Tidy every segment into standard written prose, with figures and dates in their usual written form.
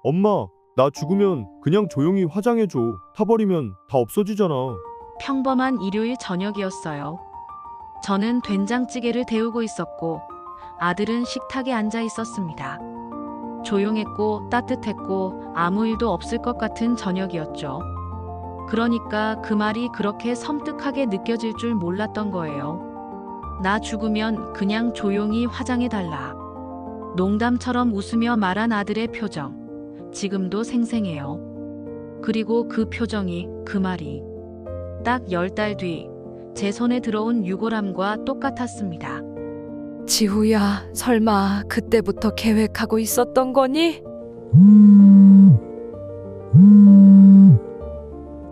엄마, 나 죽으면 그냥 조용히 화장해줘. 타버리면 다 없어지잖아. 평범한 일요일 저녁이었어요. 저는 된장찌개를 데우고 있었고 아들은 식탁에 앉아 있었습니다. 조용했고 따뜻했고 아무 일도 없을 것 같은 저녁이었죠. 그러니까 그 말이 그렇게 섬뜩하게 느껴질 줄 몰랐던 거예요. 나 죽으면 그냥 조용히 화장해달라. 농담처럼 웃으며 말한 아들의 표정. 지금도 생생해요. 그리고 그 표정이, 그 말이 딱 10달 뒤 제 손에 들어온 유골함과 똑같았습니다. 지우야, 설마 그때부터 계획하고 있었던 거니?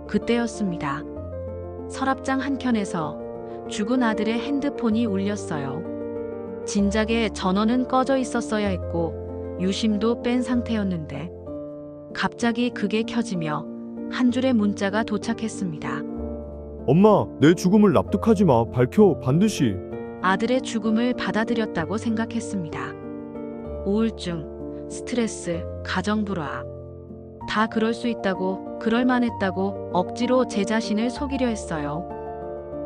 그때였습니다. 서랍장 한켠에서 죽은 아들의 핸드폰이 울렸어요. 진작에 전원은 꺼져 있었어야 했고 유심도 뺀 상태였는데 갑자기 그게 켜지며 한 줄의 문자가 도착했습니다. 엄마, 내 죽음을 납득하지 마. 밝혀, 반드시. 아들의 죽음을 받아들였다고 생각했습니다. 우울증, 스트레스, 가정불화. 다 그럴 수 있다고, 그럴 만했다고 억지로 제 자신을 속이려 했어요.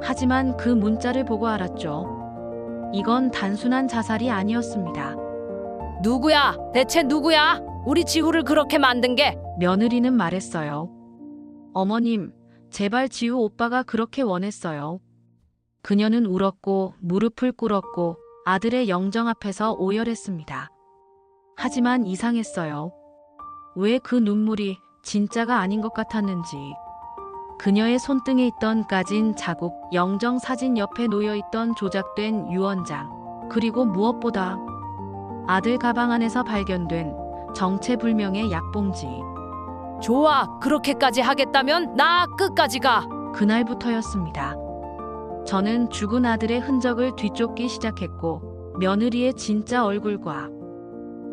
하지만 그 문자를 보고 알았죠. 이건 단순한 자살이 아니었습니다. 누구야? 대체 누구야? 우리 지우를 그렇게 만든 게? 며느리는 말했어요. 어머님, 제발 지우 오빠가 그렇게 원했어요. 그녀는 울었고 무릎을 꿇었고 아들의 영정 앞에서 오열했습니다. 하지만 이상했어요. 왜 그 눈물이 진짜가 아닌 것 같았는지. 그녀의 손등에 있던 까진 자국, 영정 사진 옆에 놓여있던 조작된 유언장, 그리고 무엇보다 아들 가방 안에서 발견된 정체불명의 약봉지. 좋아, 그렇게까지 하겠다면 나 끝까지 가. 그날부터였습니다. 저는 죽은 아들의 흔적을 뒤쫓기 시작했고 며느리의 진짜 얼굴과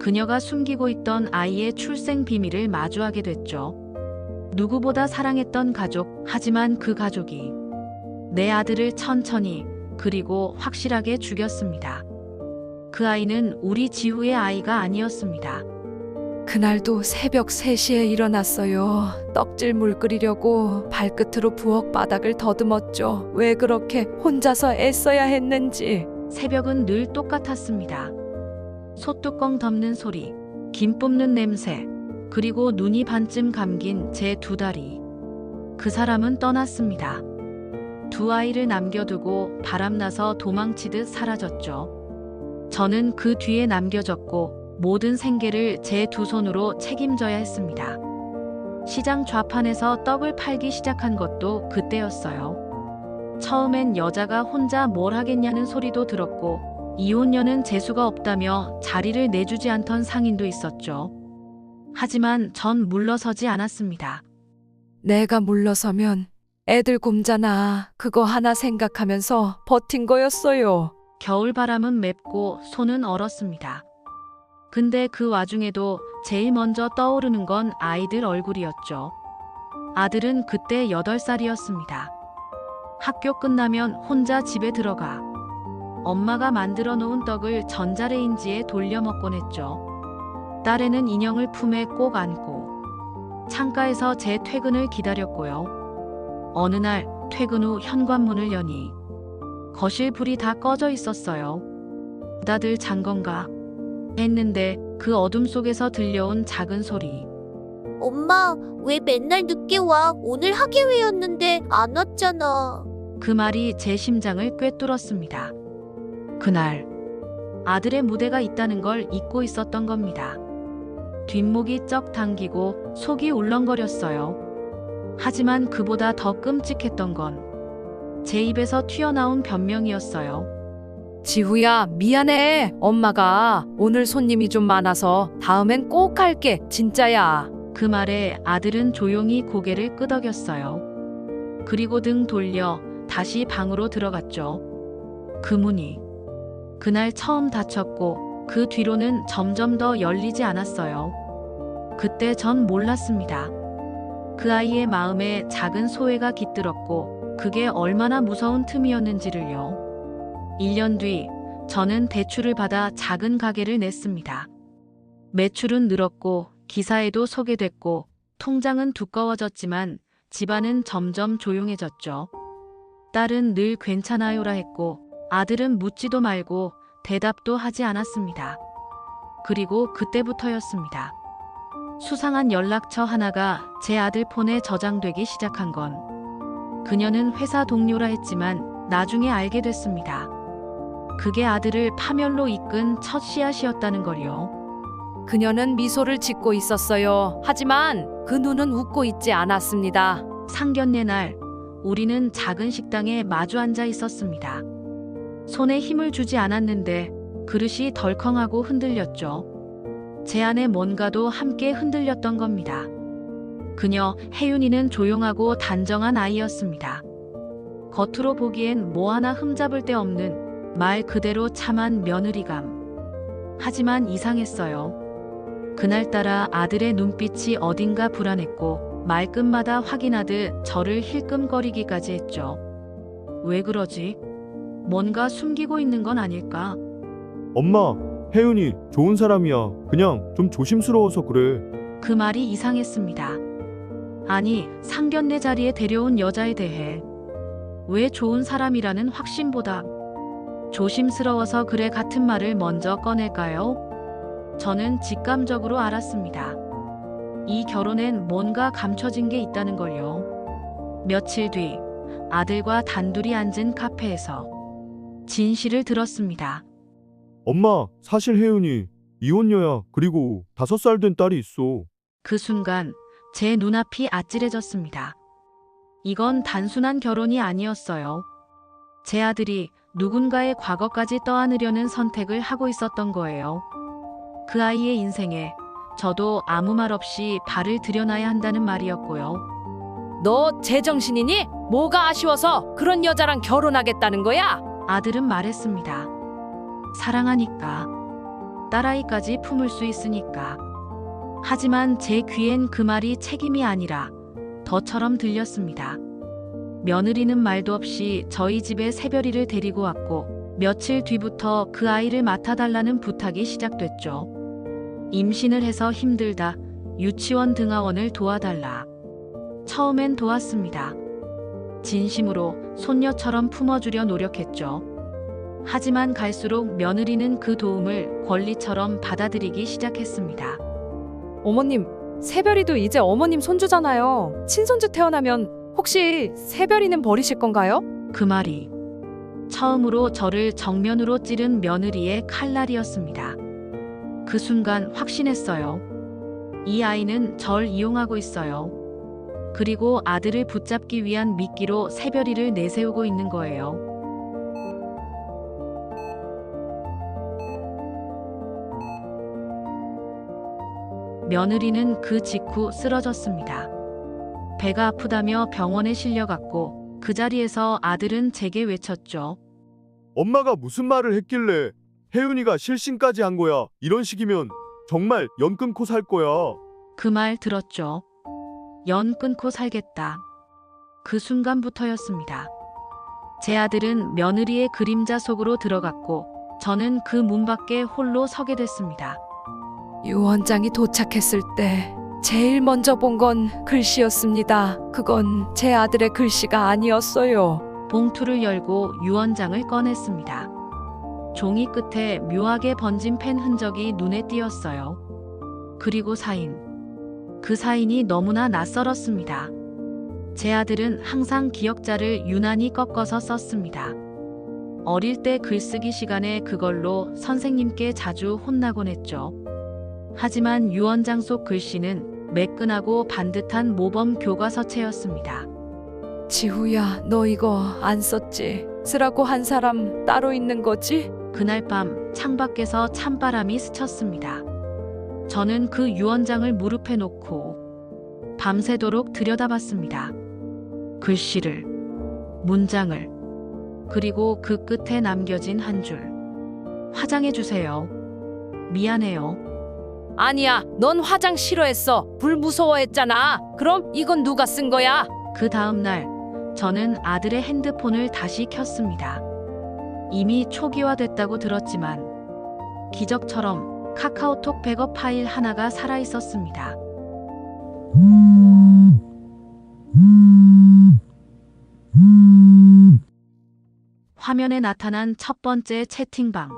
그녀가 숨기고 있던 아이의 출생 비밀을 마주하게 됐죠. 누구보다 사랑했던 가족, 하지만 그 가족이 내 아들을 천천히 그리고 확실하게 죽였습니다. 그 아이는 우리 지우의 아이가 아니었습니다. 그날도 새벽 3시에 일어났어요. 떡질물 끓이려고 발끝으로 부엌 바닥을 더듬었죠. 왜 그렇게 혼자서 애써야 했는지. 새벽은 늘 똑같았습니다. 솥뚜껑 덮는 소리, 김 뽑는 냄새, 그리고 눈이 반쯤 감긴 제 2다리. 그 사람은 떠났습니다. 2아이를 남겨두고 바람나서 도망치듯 사라졌죠. 저는 그 뒤에 남겨졌고 모든 생계를 제 2손으로 책임져야 했습니다. 시장 좌판에서 떡을 팔기 시작한 것도 그때였어요. 처음엔 여자가 혼자 뭘 하겠냐는 소리도 들었고 이혼녀는 재수가 없다며 자리를 내주지 않던 상인도 있었죠. 하지만 전 물러서지 않았습니다. 내가 물러서면 애들 굶잖아. 그거 하나 생각하면서 버틴 거였어요. 겨울바람은 맵고 손은 얼었습니다. 근데 그 와중에도 제일 먼저 떠오르는 건 아이들 얼굴이었죠. 아들은 그때 8살이었습니다. 학교 끝나면 혼자 집에 들어가 엄마가 만들어 놓은 떡을 전자레인지에 돌려 먹곤 했죠. 딸애는 인형을 품에 꼭 안고 창가에서 제 퇴근을 기다렸고요. 어느 날 퇴근 후 현관문을 여니 거실 불이 다 꺼져 있었어요. 다들 잔 건가 했는데 그 어둠 속에서 들려온 작은 소리. 엄마, 왜 맨날 늦게 와? 오늘 학예회였는데 안 왔잖아. 그 말이 제 심장을 꿰뚫었습니다. 그날 아들의 무대가 있다는 걸 잊고 있었던 겁니다. 뒷목이 쩍 당기고 속이 울렁거렸어요. 하지만 그보다 더 끔찍했던 건 제 입에서 튀어나온 변명이었어요. 지우야, 미안해. 엄마가 오늘 손님이 좀 많아서 다음엔 꼭 갈게. 진짜야. 그 말에 아들은 조용히 고개를 끄덕였어요. 그리고 등 돌려 다시 방으로 들어갔죠. 그 문이 그날 처음 닫혔고 그 뒤로는 점점 더 열리지 않았어요. 그때 전 몰랐습니다. 그 아이의 마음에 작은 소외가 깃들었고 그게 얼마나 무서운 틈이었는지를요. 1년 뒤 저는 대출을 받아 작은 가게를 냈습니다. 매출은 늘었고 기사에도 소개됐고 통장은 두꺼워졌지만 집안은 점점 조용해졌죠. 딸은 늘 괜찮아요라 했고 아들은 묻지도 말고 대답도 하지 않았습니다. 그리고 그때부터였습니다. 수상한 연락처 하나가 제 아들 폰에 저장되기 시작한 건 그녀는 회사 동료라 했지만 나중에 알게 됐습니다. 그게 아들을 파멸로 이끈 첫 씨앗이었다는 걸요. 그녀는 미소를 짓고 있었어요. 하지만 그 눈은 웃고 있지 않았습니다. 상견례 날 우리는 작은 식당에 마주 앉아 있었습니다. 손에 힘을 주지 않았는데 그릇이 덜컹하고 흔들렸죠. 제 안에 뭔가도 함께 흔들렸던 겁니다. 그녀 혜윤이는 조용하고 단정한 아이였습니다. 겉으로 보기엔 뭐 하나 흠잡을 데 없는 말 그대로 참한 며느리감. 하지만 이상했어요. 그날따라 아들의 눈빛이 어딘가 불안했고 말끝마다 확인하듯 저를 힐끔거리기까지 했죠. 왜 그러지? 뭔가 숨기고 있는 건 아닐까? 엄마, 혜윤이 좋은 사람이야. 그냥 좀 조심스러워서 그래. 그 말이 이상했습니다. 아니, 상견례 자리에 데려온 여자에 대해 왜 좋은 사람이라는 확신보다 조심스러워서 그래 같은 말을 먼저 꺼낼까요? 저는 직감적으로 알았습니다. 이 결혼엔 뭔가 감춰진 게 있다는 걸요. 며칠 뒤 아들과 단둘이 앉은 카페에서 진실을 들었습니다. 엄마, 사실 혜윤이 이혼녀야. 그리고 5살 된 딸이 있어. 그 순간 제 눈앞이 아찔해졌습니다. 이건 단순한 결혼이 아니었어요. 제 아들이 누군가의 과거까지 떠안으려는 선택을 하고 있었던 거예요. 그 아이의 인생에 저도 아무 말 없이 발을 들여놔야 한다는 말이었고요. 너 제정신이니? 뭐가 아쉬워서 그런 여자랑 결혼하겠다는 거야? 아들은 말했습니다. 사랑하니까. 딸아이까지 품을 수 있으니까. 하지만 제 귀엔 그 말이 책임이 아니라 덫처럼 들렸습니다. 며느리는 말도 없이 저희 집에 새별이를 데리고 왔고 며칠 뒤부터 그 아이를 맡아달라는 부탁이 시작됐죠. 임신을 해서 힘들다. 유치원 등하원을 도와달라. 처음엔 도왔습니다. 진심으로 손녀처럼 품어주려 노력했죠. 하지만 갈수록 며느리는 그 도움을 권리처럼 받아들이기 시작했습니다. 어머님, 새별이도 이제 어머님 손주잖아요. 친손주 태어나면 혹시 새별이는 버리실 건가요? 그 말이 처음으로 저를 정면으로 찌른 며느리의 칼날이었습니다. 그 순간 확신했어요. 이 아이는 절 이용하고 있어요. 그리고 아들을 붙잡기 위한 미끼로 새별이를 내세우고 있는 거예요. 며느리는 그 직후 쓰러졌습니다. 배가 아프다며 병원에 실려갔고 그 자리에서 아들은 제게 외쳤죠. 엄마가 무슨 말을 했길래 혜윤이가 실신까지 한 거야. 이런 식이면 정말 연 끊고 살 거야. 그 말 들었죠. 연 끊고 살겠다. 그 순간부터였습니다. 제 아들은 며느리의 그림자 속으로 들어갔고 저는 그 문 밖에 홀로 서게 됐습니다. 유원장이 도착했을 때 제일 먼저 본 건 글씨였습니다. 그건 제 아들의 글씨가 아니었어요. 봉투를 열고 유언장을 꺼냈습니다. 종이 끝에 묘하게 번진 펜 흔적이 눈에 띄었어요. 그리고 사인. 그 사인이 너무나 낯설었습니다. 제 아들은 항상 기억자를 유난히 꺾어서 썼습니다. 어릴 때 글쓰기 시간에 그걸로 선생님께 자주 혼나곤 했죠. 하지만 유언장 속 글씨는 매끈하고 반듯한 모범 교과서체였습니다. 지후야, 너 이거 안 썼지? 쓰라고 한 사람 따로 있는 거지? 그날 밤 창밖에서 찬바람이 스쳤습니다. 저는 그 유언장을 무릎에 놓고 밤새도록 들여다봤습니다. 글씨를, 문장을, 그리고 그 끝에 남겨진 한 줄. 화장해주세요. 미안해요. 아니야, 넌 화장 싫어했어. 불 무서워했잖아. 그럼 이건 누가 쓴 거야? 그 다음 날 저는 아들의 핸드폰을 다시 켰습니다. 이미 초기화됐다고 들었지만 기적처럼 카카오톡 백업 파일 하나가 살아 있었습니다. 화면에 나타난 첫 번째 채팅방.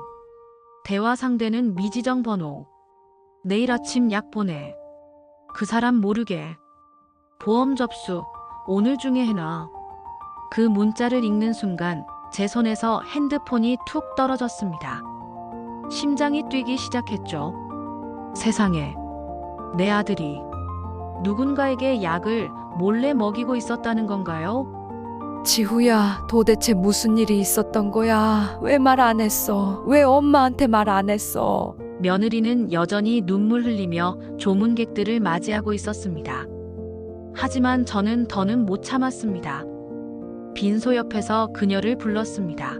대화 상대는 미지정 번호. 내일 아침 약 보내. 그 사람 모르게. 보험 접수 오늘 중에 해놔. 그 문자를 읽는 순간 제 손에서 핸드폰이 툭 떨어졌습니다. 심장이 뛰기 시작했죠. 세상에, 내 아들이 누군가에게 약을 몰래 먹이고 있었다는 건가요? 지후야, 도대체 무슨 일이 있었던 거야? 왜 말 안 했어? 왜 엄마한테 말 안 했어? 며느리는 여전히 눈물 흘리며 조문객들을 맞이하고 있었습니다. 하지만 저는 더는 못 참았습니다. 빈소 옆에서 그녀를 불렀습니다.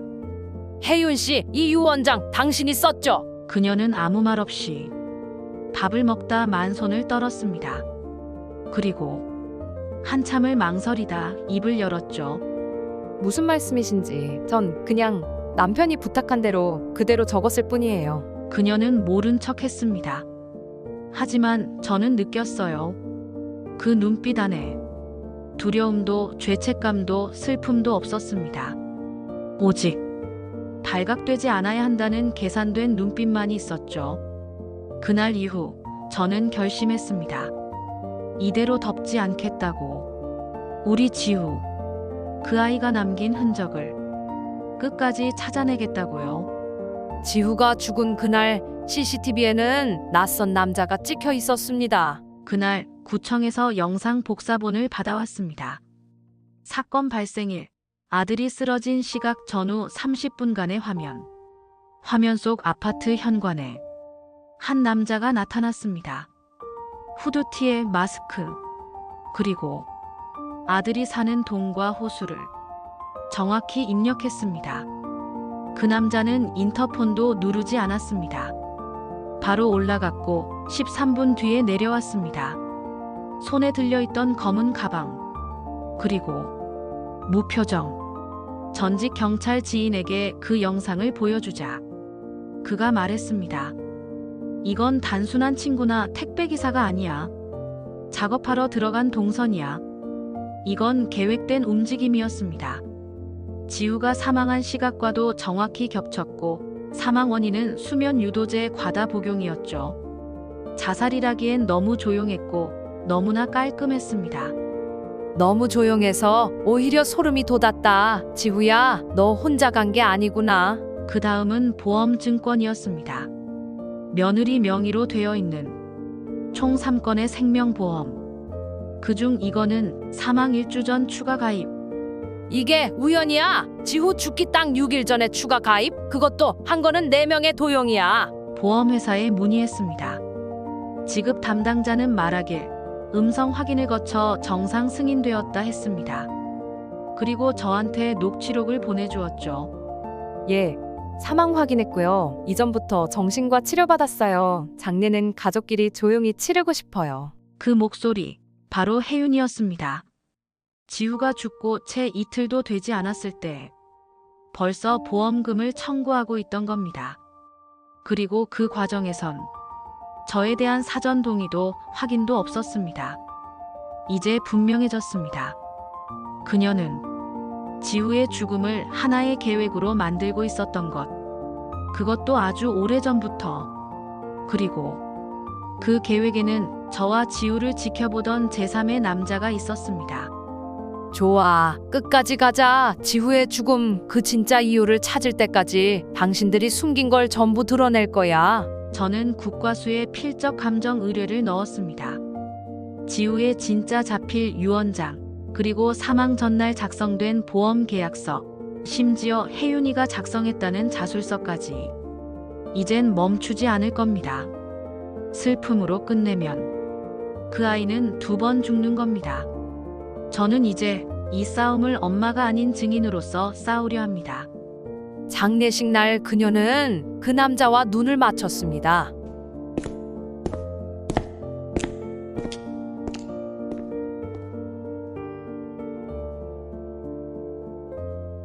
혜윤 씨, 이 유원장 당신이 썼죠? 그녀는 아무 말 없이 밥을 먹다 만손을 떨었습니다. 그리고 한참을 망설이다 입을 열었죠. 무슨 말씀이신지 전 그냥 남편이 부탁한 대로 그대로 적었을 뿐이에요. 그녀는 모른 척 했습니다. 하지만 저는 느꼈어요. 그 눈빛 안에 두려움도 죄책감도 슬픔도 없었습니다. 오직 발각되지 않아야 한다는 계산된 눈빛만이 있었죠. 그날 이후 저는 결심했습니다. 이대로 덮지 않겠다고. 우리 지우, 그 아이가 남긴 흔적을 끝까지 찾아내겠다고요. 지후가 죽은 그날 CCTV에는 낯선 남자가 찍혀 있었습니다. 그날 구청에서 영상 복사본을 받아왔습니다. 사건 발생일, 아들이 쓰러진 시각 전후 30분간의 화면. 화면 속 아파트 현관에 한 남자가 나타났습니다. 후드티에 마스크, 그리고 아들이 사는 동과 호수를 정확히 입력했습니다. 그 남자는 인터폰도 누르지 않았습니다. 바로 올라갔고 13분 뒤에 내려왔습니다. 손에 들려있던 검은 가방, 그리고 무표정. 전직 경찰 지인에게 그 영상을 보여주자 그가 말했습니다. 이건 단순한 친구나 택배기사가 아니야. 작업하러 들어간 동선이야. 이건 계획된 움직임이었습니다. 지우가 사망한 시각과도 정확히 겹쳤고 사망 원인은 수면 유도제 과다 복용이었죠. 자살이라기엔 너무 조용했고 너무나 깔끔했습니다. 너무 조용해서 오히려 소름이 돋았다. 지후야, 너 혼자 간 게 아니구나. 그 다음은 보험 증권이었습니다. 며느리 명의로 되어 있는 총 3건의 생명보험. 그중 이거는 사망 1주 전 추가 가입. 이게 우연이야. 지후 죽기 딱 6일 전에 추가 가입. 그것도 한 거는 4명의 도용이야. 보험회사에 문의했습니다. 지급 담당자는 말하길 음성 확인을 거쳐 정상 승인되었다 했습니다. 그리고 저한테 녹취록을 보내주었죠. 예, 사망 확인했고요. 이전부터 정신과 치료받았어요. 장례는 가족끼리 조용히 치르고 싶어요. 그 목소리, 바로 혜윤이었습니다. 지우가 죽고 채 이틀도 되지 않았을 때 벌써 보험금을 청구하고 있던 겁니다. 그리고 그 과정에선 저에 대한 사전 동의도 확인도 없었습니다. 이제 분명해졌습니다. 그녀는 지우의 죽음을 하나의 계획으로 만들고 있었던 것. 그것도 아주 오래전부터. 그리고 그 계획에는 저와 지우를 지켜보던 제3의 남자가 있었습니다. 좋아, 끝까지 가자. 지후의 죽음, 그 진짜 이유를 찾을 때까지 당신들이 숨긴 걸 전부 드러낼 거야. 저는 국과수에 필적 감정 의뢰를 넣었습니다. 지우의 진짜 자필 유언장, 그리고 사망 전날 작성된 보험 계약서, 심지어 혜윤이가 작성했다는 자술서까지. 이젠 멈추지 않을 겁니다. 슬픔으로 끝내면 그 아이는 2번 죽는 겁니다. 저는 이제 이 싸움을 엄마가 아닌 증인으로서 싸우려 합니다. 장례식 날 그녀는 그 남자와 눈을 맞췄습니다.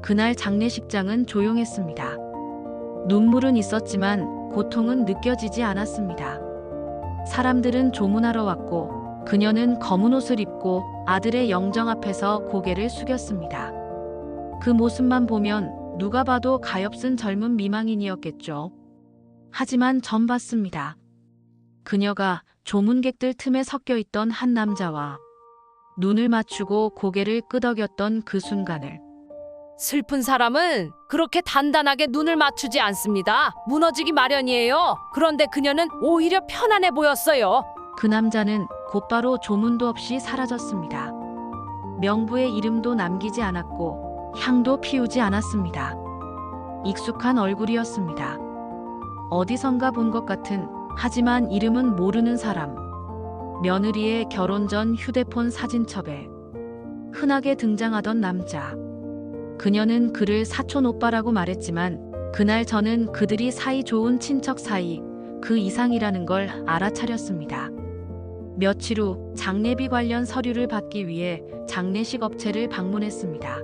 그날 장례식장은 조용했습니다. 눈물은 있었지만 고통은 느껴지지 않았습니다. 사람들은 조문하러 왔고 그녀는 검은 옷을 입고 아들의 영정 앞에서 고개를 숙였습니다. 그 모습만 보면 누가 봐도 가엾은 젊은 미망인이었겠죠. 하지만 전 봤습니다. 그녀가 조문객들 틈에 섞여 있던 한 남자와 눈을 맞추고 고개를 끄덕였던 그 순간을. 슬픈 사람은 그렇게 단단하게 눈을 맞추지 않습니다. 무너지기 마련이에요. 그런데 그녀는 오히려 편안해 보였어요. 그 남자는 곧바로 조문도 없이 사라졌습니다. 명부의 이름도 남기지 않았고 향도 피우지 않았습니다. 익숙한 얼굴이었습니다. 어디선가 본 것 같은, 하지만 이름은 모르는 사람. 며느리의 결혼 전 휴대폰 사진첩에 흔하게 등장하던 남자. 그녀는 그를 사촌 오빠라고 말했지만 그날 저는 그들이 사이 좋은 친척 사이 그 이상이라는 걸 알아차렸습니다. 며칠 후 장례비 관련 서류를 받기 위해 장례식 업체를 방문했습니다.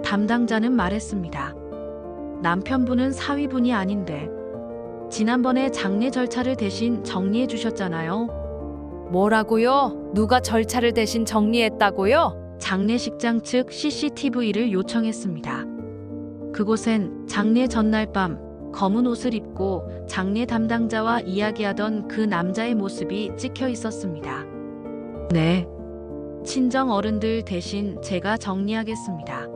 담당자는 말했습니다. 남편분은 사위분이 아닌데 지난번에 장례 절차를 대신 정리해 주셨잖아요. 뭐라고요? 누가 절차를 대신 정리했다고요? 장례식장 측 CCTV를 요청했습니다. 그곳엔 장례 전날 밤 검은 옷을 입고 장례 담당자와 이야기하던 그 남자의 모습이 찍혀 있었습니다. 네. 친정 어른들 대신 제가 정리하겠습니다.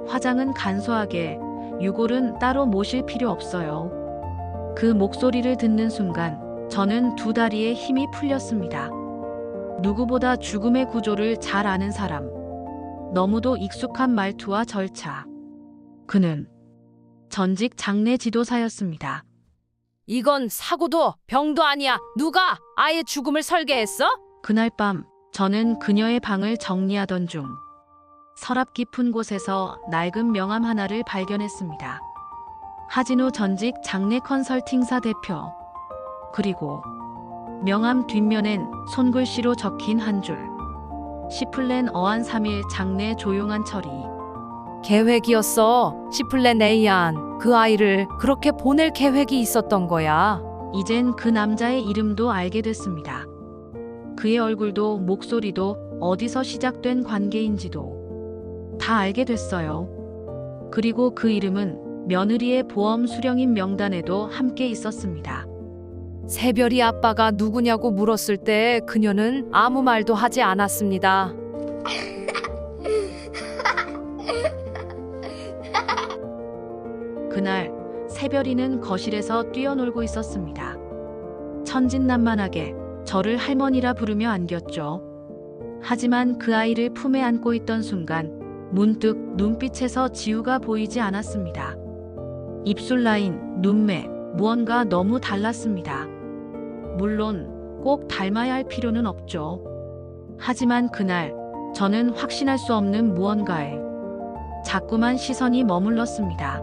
화장은 간소하게, 유골은 따로 모실 필요 없어요. 그 목소리를 듣는 순간 저는 두 다리에 힘이 풀렸습니다. 누구보다 죽음의 구조를 잘 아는 사람. 너무도 익숙한 말투와 절차. 그는 전직 장례 지도사였습니다. 이건 사고도 병도 아니야. 누가 아예 죽음을 설계했어? 그날 밤 저는 그녀의 방을 정리하던 중 서랍 깊은 곳에서 낡은 명함 하나를 발견했습니다. 하진우 전직 장례 컨설팅사 대표. 그리고 명함 뒷면엔 손글씨로 적힌 한 줄. 시플랜 어안 3일 장례 조용한 처리. 계획이었어. 시플랜 에이안. 그 아이를 그렇게 보낼 계획이 있었던 거야. 이젠 그 남자의 이름도 알게 됐습니다. 그의 얼굴도 목소리도 어디서 시작된 관계인지도 다 알게 됐어요. 그리고 그 이름은 며느리의 보험 수령인 명단에도 함께 있었습니다. 새별이 아빠가 누구냐고 물었을 때 그녀는 아무 말도 하지 않았습니다. 그날 새별이는 거실에서 뛰어놀고 있었습니다. 천진난만하게 저를 할머니라 부르며 안겼죠. 하지만 그 아이를 품에 안고 있던 순간 문득 눈빛에서 지우가 보이지 않았습니다. 입술 라인, 눈매, 무언가 너무 달랐습니다. 물론 꼭 닮아야 할 필요는 없죠. 하지만 그날 저는 확신할 수 없는 무언가에 자꾸만 시선이 머물렀습니다.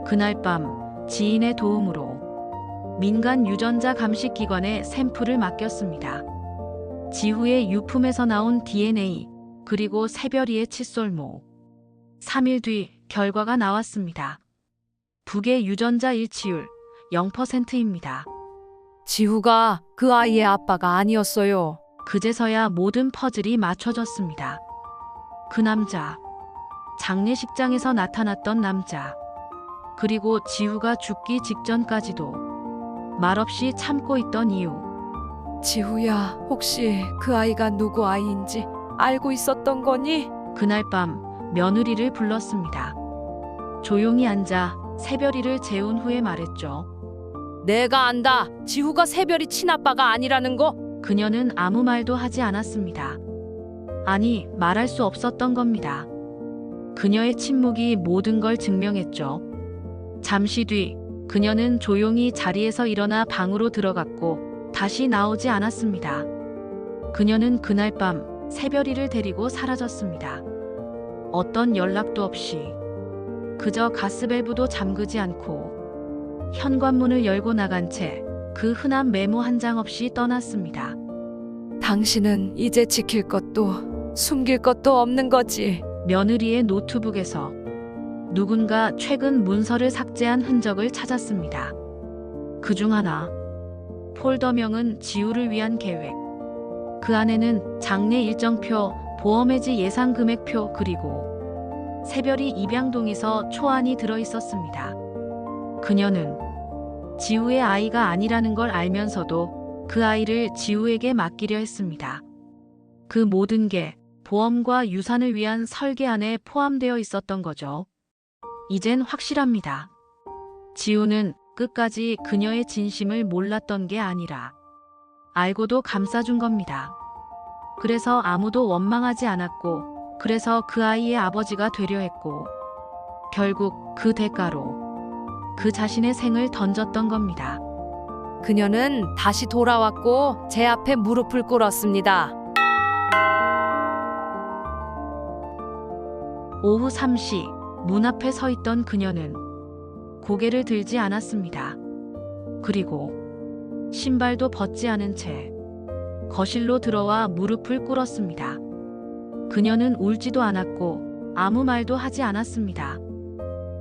그날 밤 지인의 도움으로 민간 유전자 감식 기관에 샘플을 맡겼습니다. 지후의 유품에서 나온 DNA, 그리고 새별이의 칫솔모. 3일 뒤 결과가 나왔습니다. 북의 유전자 일치율 0%입니다. 지후가 그 아이의 아빠가 아니었어요. 그제서야 모든 퍼즐이 맞춰졌습니다. 그 남자, 장례식장에서 나타났던 남자, 그리고 지후가 죽기 직전까지도 말없이 참고 있던 이유. 지후야, 혹시 그 아이가 누구 아이인지 알고 있었던 거니? 그날 밤 며느리를 불렀습니다. 조용히 앉아 새별이를 재운 후에 말했죠. 내가 안다. 지후가 새별이 친아빠가 아니라는 거. 그녀는 아무 말도 하지 않았습니다. 아니, 말할 수 없었던 겁니다. 그녀의 침묵이 모든 걸 증명했죠. 잠시 뒤 그녀는 조용히 자리에서 일어나 방으로 들어갔고 다시 나오지 않았습니다. 그녀는 그날 밤 새별이를 데리고 사라졌습니다. 어떤 연락도 없이, 그저 가스밸브도 잠그지 않고 현관문을 열고 나간 채 그 흔한 메모 한 장 없이 떠났습니다. 당신은 이제 지킬 것도 숨길 것도 없는 거지. 며느리의 노트북에서 누군가 최근 문서를 삭제한 흔적을 찾았습니다. 그중 하나. 폴더명은 지우를 위한 계획. 그 안에는 장례 일정표, 보험해지 예상 금액표 그리고 새별이 입양동에서 초안이 들어 있었습니다. 그녀는 지우의 아이가 아니라는 걸 알면서도 그 아이를 지우에게 맡기려 했습니다. 그 모든 게 보험과 유산을 위한 설계 안에 포함되어 있었던 거죠. 이젠 확실합니다. 지우는 끝까지 그녀의 진심을 몰랐던 게 아니라 알고도 감싸준 겁니다. 그래서 아무도 원망하지 않았고, 그래서 그 아이의 아버지가 되려 했고, 결국 그 대가로 그 자신의 생을 던졌던 겁니다. 그녀는 다시 돌아왔고 제 앞에 무릎을 꿇었습니다. 오후 3시 문 앞에 서 있던 그녀는 고개를 들지 않았습니다. 그리고 신발도 벗지 않은 채 거실로 들어와 무릎을 꿇었습니다. 그녀는 울지도 않았고 아무 말도 하지 않았습니다.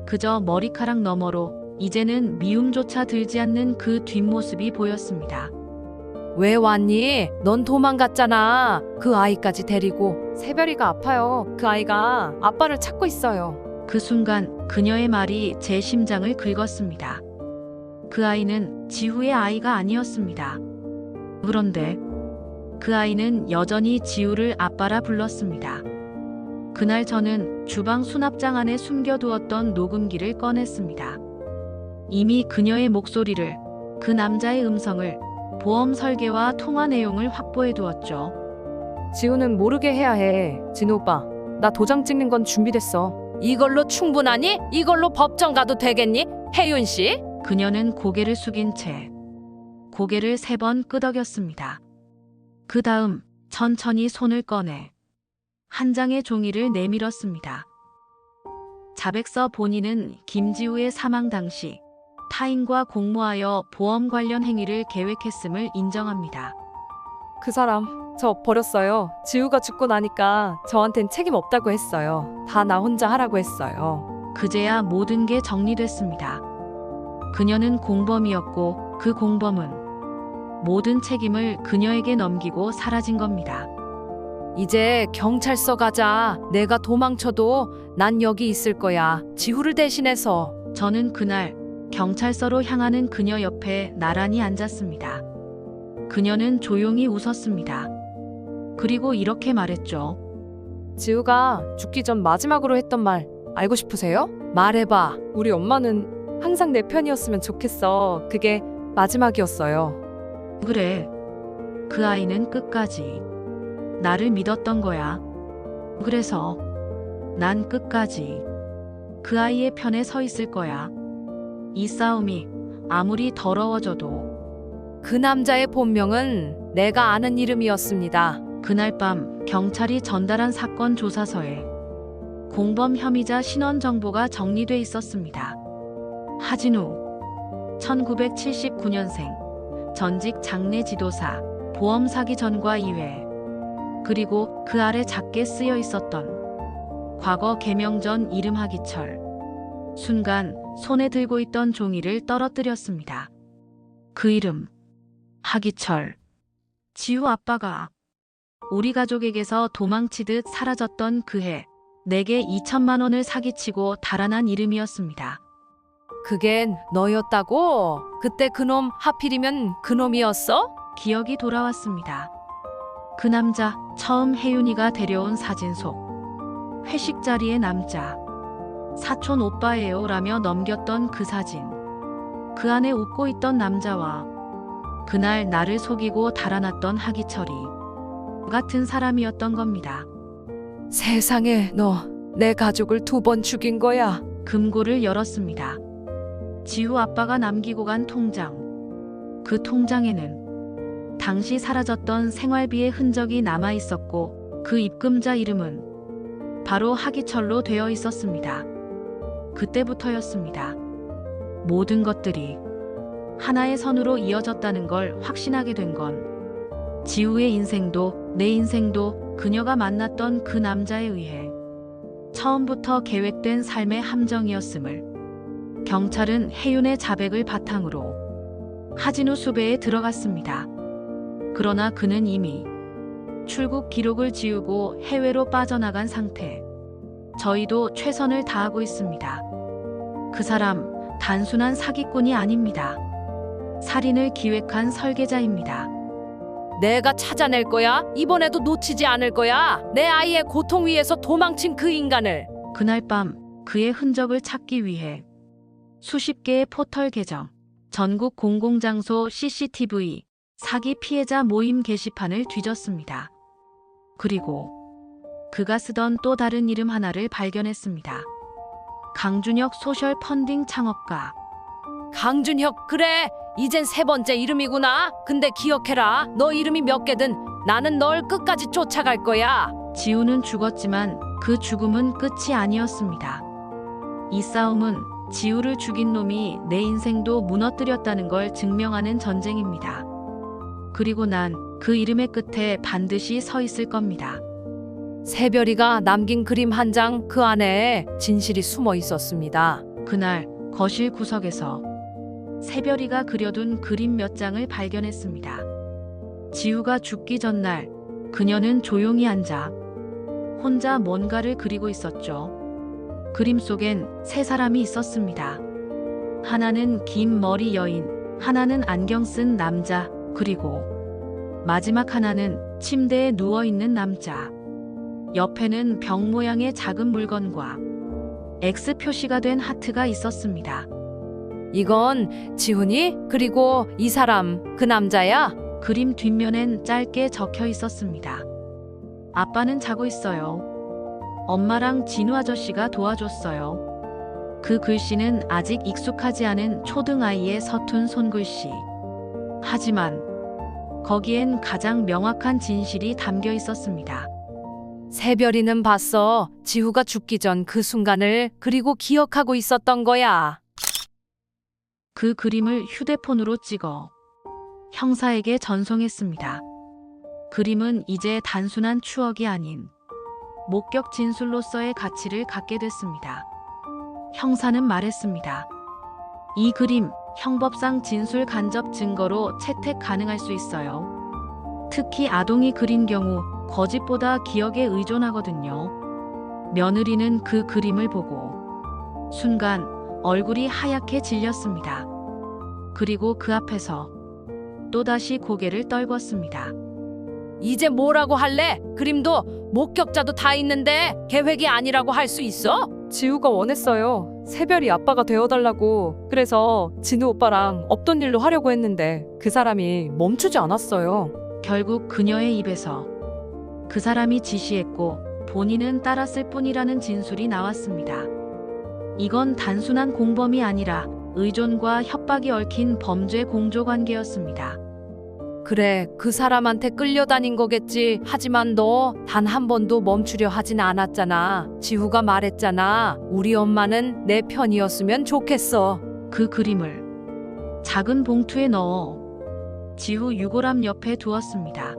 그저 머리카락 너머로 이제는 미움조차 들지 않는 그 뒷모습이 보였습니다. 왜 왔니? 넌 도망갔잖아. 그 아이까지 데리고. 새별이가 아파요. 그 아이가 아빠를 찾고 있어요. 그 순간 그녀의 말이 제 심장을 긁었습니다. 그 아이는 지우의 아이가 아니었습니다. 그런데 그 아이는 여전히 지우를 아빠라 불렀습니다. 그날 저는 주방 수납장 안에 숨겨두었던 녹음기를 꺼냈습니다. 이미 그녀의 목소리를, 그 남자의 음성을, 보험 설계와 통화 내용을 확보해 두었죠. 지우는 모르게 해야 해. 진우 오빠, 나 도장 찍는 건 준비됐어. 이걸로 충분하니? 이걸로 법정 가도 되겠니? 혜윤 씨? 그녀는 고개를 숙인 채 고개를 3번 끄덕였습니다. 그 다음 천천히 손을 꺼내 한 장의 종이를 내밀었습니다. 자백서 본인은 김지우의 사망 당시 타인과 공모하여 보험 관련 행위를 계획했음을 인정합니다. 그 사람 저 버렸어요. 지우가 죽고 나니까 저한텐 책임 없다고 했어요. 다 나 혼자 하라고 했어요. 그제야 모든 게 정리됐습니다. 그녀는 공범이었고 그 공범은 모든 책임을 그녀에게 넘기고 사라진 겁니다. 이제 경찰서 가자. 내가 도망쳐도 난 여기 있을 거야. 지우를 대신해서. 저는 그날 경찰서로 향하는 그녀 옆에 나란히 앉았습니다. 그녀는 조용히 웃었습니다. 그리고 이렇게 말했죠. 지우가 죽기 전 마지막으로 했던 말 알고 싶으세요? 말해봐. 우리 엄마는 항상 내 편이었으면 좋겠어. 그게 마지막이었어요. 그래. 그 아이는 끝까지 나를 믿었던 거야. 그래서 난 끝까지 그 아이의 편에 서 있을 거야. 이 싸움이 아무리 더러워져도. 그 남자의 본명은 내가 아는 이름이었습니다. 그날 밤 경찰이 전달한 사건 조사서에 공범 혐의자 신원 정보가 정리돼 있었습니다. 하진우, 1979년생, 전직 장례 지도사, 보험 사기 전과 이외. 그리고 그 아래 작게 쓰여 있었던 과거 개명 전 이름 하기철. 순간 손에 들고 있던 종이를 떨어뜨렸습니다. 그 이름, 하기철. 지우 아빠가 우리 가족에게서 도망치듯 사라졌던 그 해, 내게 2천만 원을 사기치고 달아난 이름이었습니다. 그게 너였다고? 그때 그놈 하필이면 그놈이었어? 기억이 돌아왔습니다. 그 남자, 처음 혜윤이가 데려온 사진 속 회식 자리의 남자. 사촌 오빠예요 라며 넘겼던 그 사진. 그 안에 웃고 있던 남자와 그날 나를 속이고 달아났던 하기철이 같은 사람이었던 겁니다. 세상에, 너 내 가족을 2번 죽인 거야. 금고를 열었습니다. 지우 아빠가 남기고 간 통장. 그 통장에는 당시 사라졌던 생활비의 흔적이 남아 있었고 그 입금자 이름은 바로 하기철로 되어 있었습니다. 그때부터였습니다. 모든 것들이 하나의 선으로 이어졌다는 걸 확신하게 된 건 지우의 인생도 내 인생도 그녀가 만났던 그 남자에 의해 처음부터 계획된 삶의 함정이었음을 경찰은 혜윤의 자백을 바탕으로 하진우 수배에 들어갔습니다. 그러나 그는 이미 출국 기록을 지우고 해외로 빠져나간 상태. 저희도 최선을 다하고 있습니다. 그 사람 단순한 사기꾼이 아닙니다. 살인을 기획한 설계자입니다. 내가 찾아낼 거야. 이번에도 놓치지 않을 거야. 내 아이의 고통 위에서 도망친 그 인간을. 그날 밤 그의 흔적을 찾기 위해 수십 개의 포털 계정, 전국 공공장소 CCTV, 사기 피해자 모임 게시판을 뒤졌습니다. 그리고 그가 쓰던 또 다른 이름 하나를 발견했습니다. 강준혁 소셜 펀딩 창업가. 강준혁, 그래. 이젠 세 번째 이름이구나. 근데 기억해라. 너 이름이 몇 개든 나는 널 끝까지 쫓아갈 거야. 지우는 죽었지만 그 죽음은 끝이 아니었습니다. 이 싸움은 지우를 죽인 놈이 내 인생도 무너뜨렸다는 걸 증명하는 전쟁입니다. 그리고 난 그 이름의 끝에 반드시 서 있을 겁니다. 새별이가 남긴 그림 한 장, 그 안에 진실이 숨어 있었습니다. 그날 거실 구석에서 새별이가 그려둔 그림 몇 장을 발견했습니다. 지우가 죽기 전날 그녀는 조용히 앉아 혼자 뭔가를 그리고 있었죠. 그림 속엔 세 사람이 있었습니다. 하나는 긴 머리 여인, 하나는 안경 쓴 남자, 그리고 마지막 하나는 침대에 누워있는 남자. 옆에는 병 모양의 작은 물건과 X 표시가 된 하트가 있었습니다. 이건 지훈이? 그리고 이 사람, 그 남자야? 그림 뒷면엔 짧게 적혀 있었습니다. 아빠는 자고 있어요. 엄마랑 진우 아저씨가 도와줬어요. 그 글씨는 아직 익숙하지 않은 초등아이의 서툰 손글씨. 하지만 거기엔 가장 명확한 진실이 담겨 있었습니다. 새별이는 봤어. 지우가 죽기 전 그 순간을, 그리고 기억하고 있었던 거야. 그 그림을 휴대폰으로 찍어 형사에게 전송했습니다. 그림은 이제 단순한 추억이 아닌 목격 진술로서의 가치를 갖게 됐습니다. 형사는 말했습니다. 이 그림 형법상 진술 간접 증거로 채택 가능할 수 있어요. 특히 아동이 그린 경우 거짓보다 기억에 의존하거든요. 며느리는 그 그림을 보고 순간 얼굴이 하얗게 질렸습니다. 그리고 그 앞에서 또다시 고개를 떨궜습니다. 이제 뭐라고 할래? 그림도 목격자도 다 있는데 계획이 아니라고 할 수 있어? 지우가 원했어요. 새별이 아빠가 되어달라고. 그래서 진우 오빠랑 없던 일로 하려고 했는데 그 사람이 멈추지 않았어요. 결국 그녀의 입에서 그 사람이 지시했고 본인은 따랐을 뿐이라는 진술이 나왔습니다. 이건 단순한 공범이 아니라 의존과 협박이 얽힌 범죄 공조 관계였습니다. 그래, 그 사람한테 끌려다닌 거겠지. 하지만 너 단 한 번도 멈추려 하진 않았잖아. 지우가 말했잖아. 우리 엄마는 내 편이었으면 좋겠어. 그 그림을 작은 봉투에 넣어 지후 유골함 옆에 두었습니다.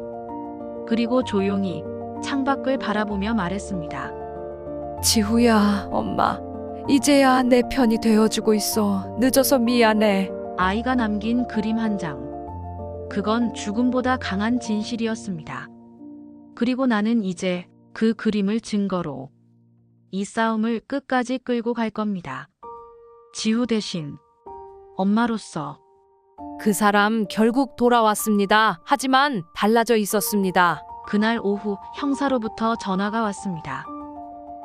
그리고 조용히 창밖을 바라보며 말했습니다. 지우야, 엄마. 이제야 내 편이 되어주고 있어. 늦어서 미안해. 아이가 남긴 그림 한 장. 그건 죽음보다 강한 진실이었습니다. 그리고 나는 이제 그 그림을 증거로 이 싸움을 끝까지 끌고 갈 겁니다. 지우 대신 엄마로서. 그 사람 결국 돌아왔습니다. 하지만 달라져 있었습니다. 그날 오후 형사로부터 전화가 왔습니다.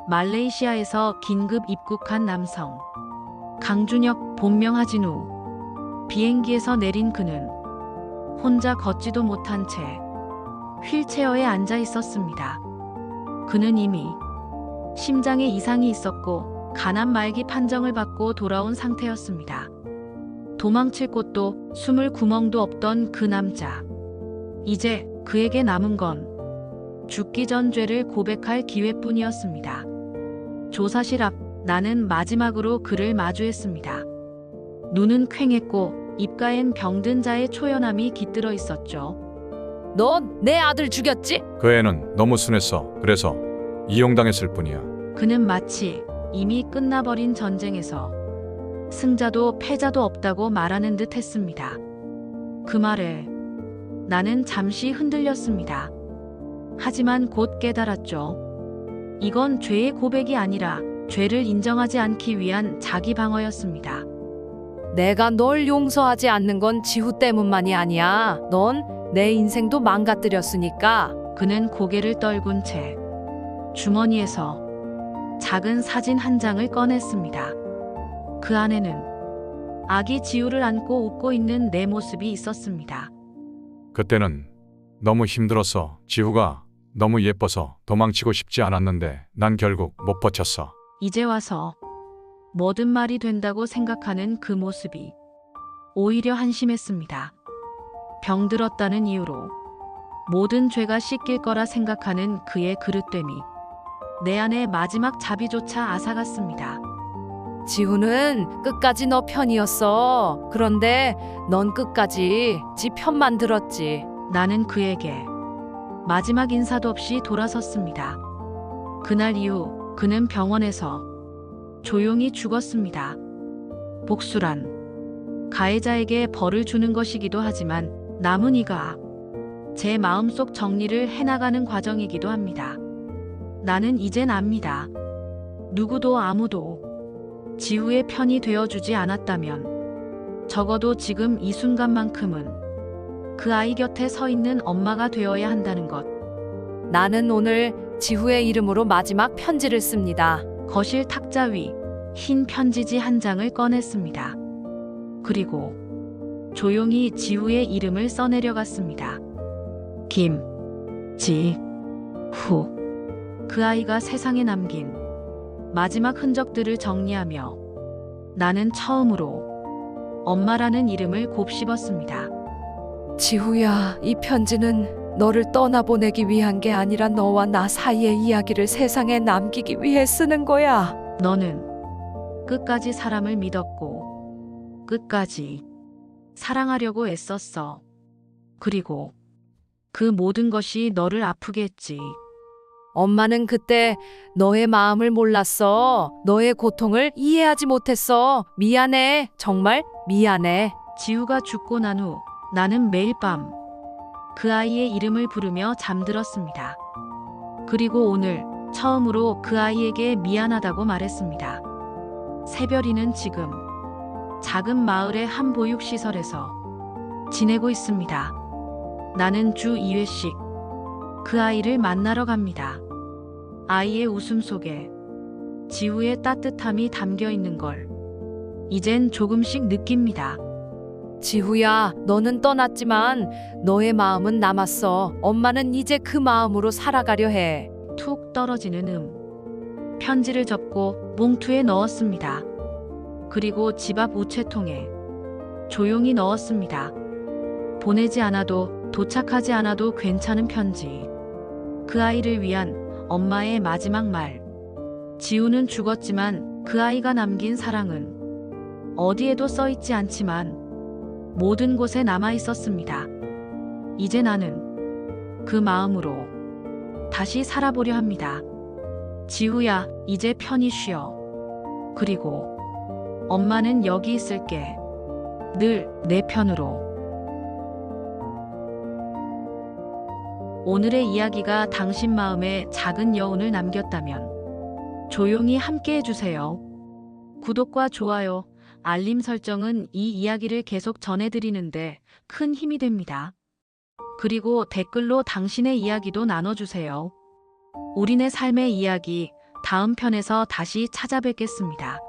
말레이시아에서 긴급 입국한 남성 강준혁, 본명 하진우. 비행기에서 내린 그는 혼자 걷지도 못한 채 휠체어에 앉아 있었습니다. 그는 이미 심장에 이상이 있었고 간암 말기 판정을 받고 돌아온 상태였습니다. 도망칠 곳도 숨을 구멍도 없던 그 남자. 이제 그에게 남은 건 죽기 전 죄를 고백할 기회뿐이었습니다. 조사실 앞 나는 마지막으로 그를 마주했습니다. 눈은 퀭했고 입가엔 병든 자의 초연함이 깃들어 있었죠. 넌 내 아들 죽였지? 그 애는 너무 순했어. 그래서 이용당했을 뿐이야. 그는 마치 이미 끝나버린 전쟁에서 승자도 패자도 없다고 말하는 듯 했습니다. 그 말에 나는 잠시 흔들렸습니다. 하지만 곧 깨달았죠. 이건 죄의 고백이 아니라 죄를 인정하지 않기 위한 자기 방어였습니다. 내가 널 용서하지 않는 건 지후 때문만이 아니야. 넌 내 인생도 망가뜨렸으니까. 그는 고개를 떨군 채 주머니에서 작은 사진 한 장을 꺼냈습니다. 그 안에는 아기 지우를 안고 웃고 있는 내 모습이 있었습니다. 그때는 너무 힘들었어. 지우가 너무 예뻐서 도망치고 싶지 않았는데 난 결국 못 버텼어. 이제 와서 뭐든 말이 된다고 생각하는 그 모습이 오히려 한심했습니다. 병들었다는 이유로 모든 죄가 씻길 거라 생각하는 그의 그릇됨이 내 안에 마지막 자비조차 앗아갔습니다. 지우는 끝까지 너 편이었어. 그런데 넌 끝까지 지 편만 들었지. 나는 그에게 마지막 인사도 없이 돌아섰습니다. 그날 이후 그는 병원에서 조용히 죽었습니다. 복수란 가해자에게 벌을 주는 것이기도 하지만 남은 이가 제 마음속 정리를 해나가는 과정이기도 합니다. 나는 이젠 압니다. 누구도 아무도 지우의 편이 되어주지 않았다면 적어도 지금 이 순간만큼은 그 아이 곁에 서 있는 엄마가 되어야 한다는 것. 나는 오늘 지후의 이름으로 마지막 편지를 씁니다. 거실 탁자 위 흰 편지지 한 장을 꺼냈습니다. 그리고 조용히 지우의 이름을 써내려갔습니다. 김지후. 그 아이가 세상에 남긴 마지막 흔적들을 정리하며 나는 처음으로 엄마라는 이름을 곱씹었습니다. 지후야, 이 편지는 너를 떠나보내기 위한 게 아니라 너와 나 사이의 이야기를 세상에 남기기 위해 쓰는 거야. 너는 끝까지 사람을 믿었고 끝까지 사랑하려고 애썼어. 그리고 그 모든 것이 너를 아프게 했지. 엄마는 그때 너의 마음을 몰랐어. 너의 고통을 이해하지 못했어. 미안해. 정말 미안해. 지우가 죽고 난 후 나는 매일 밤 그 아이의 이름을 부르며 잠들었습니다. 그리고 오늘 처음으로 그 아이에게 미안하다고 말했습니다. 새별이는 지금 작은 마을의 한 보육시설에서 지내고 있습니다. 나는 주 2회씩 그 아이를 만나러 갑니다. 아이의 웃음 속에 지우의 따뜻함이 담겨 있는 걸 이젠 조금씩 느낍니다. 지후야, 너는 떠났지만 너의 마음은 남았어. 엄마는 이제 그 마음으로 살아가려 해. 툭 떨어지는 편지를 접고 봉투에 넣었습니다. 그리고 집 앞 우체통에 조용히 넣었습니다. 보내지 않아도 도착하지 않아도 괜찮은 편지. 그 아이를 위한 엄마의 마지막 말. 지우는 죽었지만 그 아이가 남긴 사랑은 어디에도 써있지 않지만 모든 곳에 남아 있었습니다. 이제 나는 그 마음으로 다시 살아보려 합니다. 지우야, 이제 편히 쉬어. 그리고 엄마는 여기 있을게. 늘 내 편으로. 오늘의 이야기가 당신 마음에 작은 여운을 남겼다면 조용히 함께 해주세요. 구독과 좋아요, 알림 설정은 이 이야기를 계속 전해드리는데 큰 힘이 됩니다. 그리고 댓글로 당신의 이야기도 나눠주세요. 우리네 삶의 이야기 다음 편에서 다시 찾아뵙겠습니다.